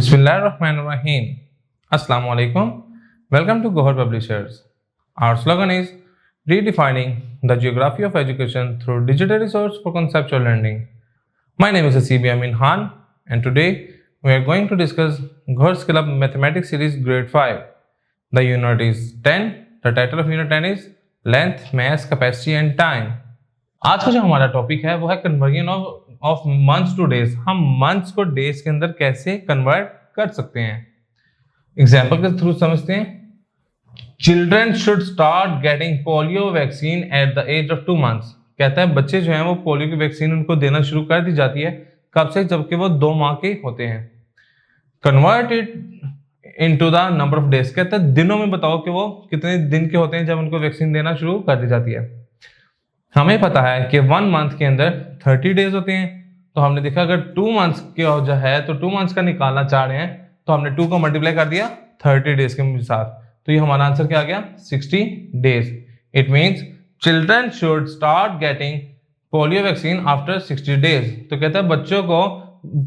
Bismillahirrahmanirrahim. Assalamu alaikum. Welcome to Gohar Publishers. Our slogan is redefining the geography of education through digital resource for conceptual learning. My name is Asibi Amin Khan, and today we are going to discuss Gohar Skill Up Mathematics Series Grade 5. The unit is 10. The title of unit 10 is Length, Mass, Capacity and Time. आज का जो हमारा topic है वो है conversion of months two days. हम months को days के अंदर कैसे कन्वर्ट कर सकते हैं. एग्जाम्पल के थ्रू समझते हैं. Children should start getting polio vaccine at the age of 2 months. कहता है बच्चे जो हैं वो पोलियो की वैक्सीन उनको देना शुरू कर दी जाती है. कब से? जबकि वो 2 माह के होते हैं. Convert it into the number of days. कहता है दिनों में बताओ कि वो कितने दिन के होते हैं जब उनको वैक्सीन देना शुरू कर दी जाती है. हमें पता है कि 1 month के अंदर 30 डेज होते हैं. तो हमने देखा अगर 2 months के जो है तो 2 months का निकालना चाह रहे हैं तो हमने 2 को मल्टीप्लाई कर दिया 30 डेज के साथ. तो ये हमारा आंसर क्या आ गया? 60 days. It means children should start getting polio vaccine after 60 days. तो कहता है बच्चों को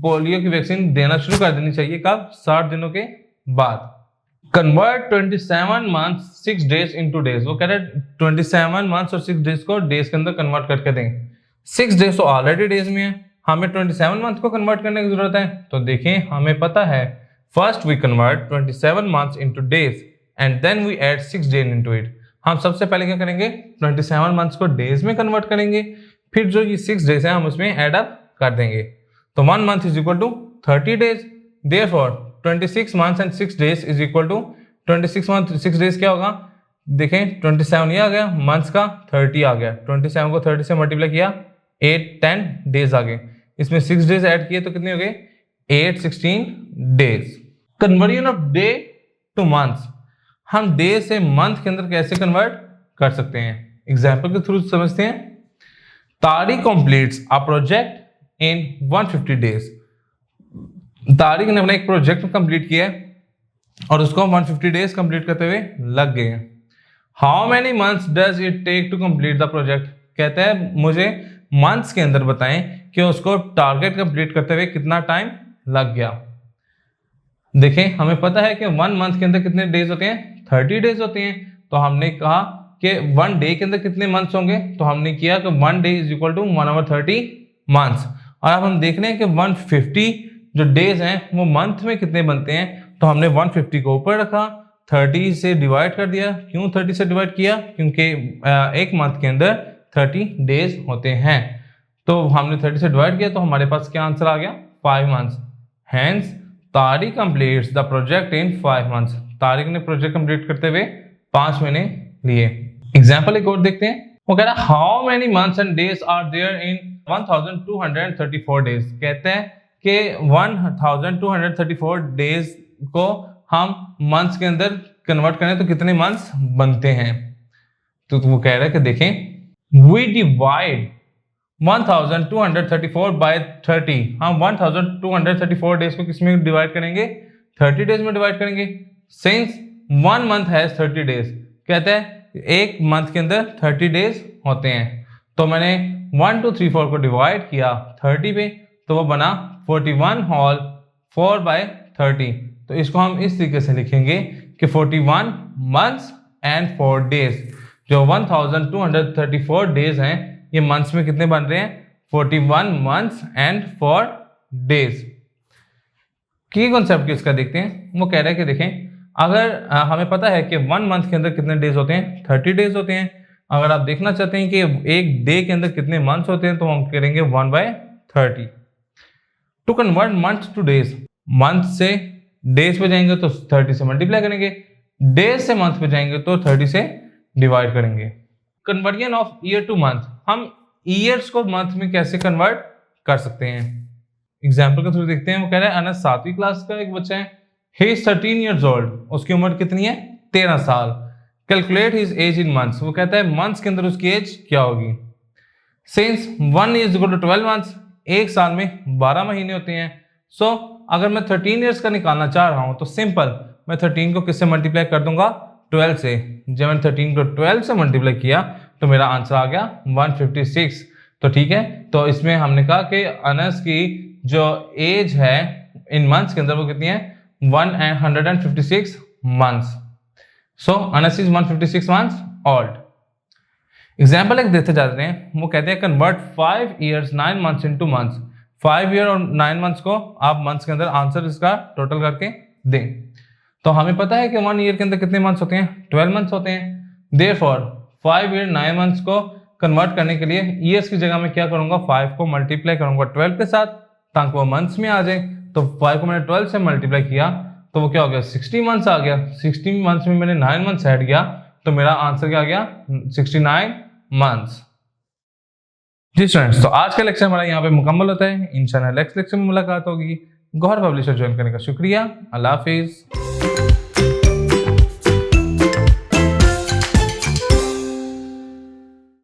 पोलियो की वैक्सीन देना शुरू कर देनी चाहिए. कब? 60 दिनों के बाद. Convert 27 months 6 days into days. वो कह रहे हैं 27 months और 6 days को डेज के अंदर कन्वर्ट करके देंगे. 6 days तो ऑलरेडी डेज में है, हमें 27 months को कन्वर्ट करने की जरूरत है. तो देखें हमें पता है first we convert 27 months into days and then we add 6 days into it. हम सबसे पहले क्या करेंगे? 27 months को डेज में कन्वर्ट करेंगे, फिर जो ये 6 days है हम उसमें एड अप कर देंगे. तो 1 month is equal to 30 days. Therefore 26 months and 6 days is equal to 26 month 6 days क्या होगा? देखें 27 ये आ गया, मंथ्स का 30 आ गया. 27 को 30 से मल्टीप्लाई किया 8-10 डेज आ गए. इसमें 6 डेज ऐड किए तो कितने हो गए? 8-16 days. Conversion of day two months. हम डे से मंथ के अंदर कैसे कन्वर्ट कर सकते हैं? एग्जाम्पल के थ्रू समझते हैं. Tariq completes a project in 150 days. Tariq ने अपना एक प्रोजेक्ट कंप्लीट किया है और उसको 150 डेज कंप्लीट करते हुए लग गए. How many months does it take to complete the project. कहता है मुझे मंथ्स के अंदर बताएं कि उसको टारगेट कंप्लीट करते हुए कितना टाइम लग गया. देखें हमें पता है कि 1 month के अंदर कितने डेज होते हैं? 30 डेज होते हैं. तो हमने कहा कि 1 day के अंदर कितने मंथ्स होंगे? तो हमने किया कि 1 day is equal to 1/30 months. और अब हम देख रहे हैं कि 150 जो डेज हैं वो मंथ में कितने बनते हैं. तो हमने 150 को ऊपर रखा, 30 से डिवाइड कर दिया. क्यों 30 से डिवाइड किया? क्योंकि एक मंथ के अंदर 30 डेज होते हैं. तो हमने 30 से डिवाइड किया तो हमारे पास क्या आंसर आ गया? 5 months. Hence Tariq completes the project in 5 months. Tariq ने प्रोजेक्ट कंप्लीट करते हुए 5 महीने लिए. एग्जाम्पल एक और देखते हैं. वो कह रहा है how many months and days are there in 1234 days. कहते हैं कि 1234 डेज को हम मंथ्स के अंदर कन्वर्ट करें तो कितने मंथ्स बनते हैं. तो वो कह रहा है कि देखें वी डिवाइड 1234 बाय 30. हम 1234 डेज को किस में डिवाइड करेंगे? 30 डेज में डिवाइड करेंगे. Since 1 month has 30 days. कहते हैं एक मंथ के अंदर 30 डेज होते हैं. तो मैंने 1 2 3 4 को डिवाइड किया 30 पे तो वो बना 41 होल 4 बाय 30. तो इसको हम इस तरीके से लिखेंगे कि 41 months एंड 4 days. जो 1234 डेज हैं ये मंथ्स में कितने बन रहे हैं? 41 months एंड 4 days. की कॉन्सेप्ट किसका देखते हैं. वो कह रहा है कि देखें अगर हमें पता है कि 1 month के अंदर कितने डेज होते हैं? 30 डेज होते हैं. अगर आप देखना चाहते हैं कि एक डे के अंदर कितने मंथ्स होते हैं तो हम करेंगे 1/30. To convert month to days. Month से डेज पे जाएंगे तो 30 से मल्टीप्लाई करेंगे, डेज से मंथ पे जाएंगे तो 30 से डिवाइड करेंगे. Conversion of year two month. हम ईयर्स को मंथ में कैसे कन्वर्ट कर सकते हैं? एग्जाम्पल के थ्रू देखते हैं. वो कह रहा है अनस 7वीं क्लास का एक बच्चा है. He is 13 years old. उसकी उम्र कितनी है? 13 साल. Calculate his age in months. वो कहता है मंथ्स के अंदर उसकी एज क्या होगी. Since 1 is equal to 12 months. एक साल में 12 महीने होते हैं. सो अगर मैं 13 years का निकालना चाह रहा हूं तो सिंपल मैं 13 को किससे मल्टीप्लाई कर दूंगा? 12 से. जब मैंने 13 को 12 से मल्टीप्लाई किया तो मेरा आंसर आ गया 156. तो ठीक है. तो इसमें हमने कहा कि अनस की जो एज है इन मंथ्स के अंदर वो कितनी है 156 months. So Anas is 156 months old. Example एक देते जाते हैं, वो कहते हैं convert 5 years 9 months into months। 5 year और 9 months को आप मंथ्स के अंदर आंसर इसका टोटल करके दें। तो हमें पता है कि 1 year के अंदर कितने मंथ्स होते हैं, 12 मंथ्स होते हैं। देयरफॉर 5 year 9 months को कन्वर्ट करने के लिए ईयर्स की जगह में क्या करूंगा, 5 को मल्टीप्लाई करूंगा 12 के साथ ताकि वो मंथ्स में आ जाए। तो 5 को मैंने 12 से मल्टीप्लाई किया तो वो क्या हो गया 60 मंथ्स आ गया। 60 मंथ्स में मैंने 9 मंथ्स ऐड किया तो मेरा आंसर क्या आ गया 69 मंथ्स। जी स्टूडेंट्स, तो आज का लेक्चर हमारा यहाँ पे मुकम्मल होता है। इंशाल्लाह नेक्स्ट लेक्चर में मुलाकात होगी। गौहर पब्लिशर ज्वाइन करने का शुक्रिया। अल्लाह हाफिज।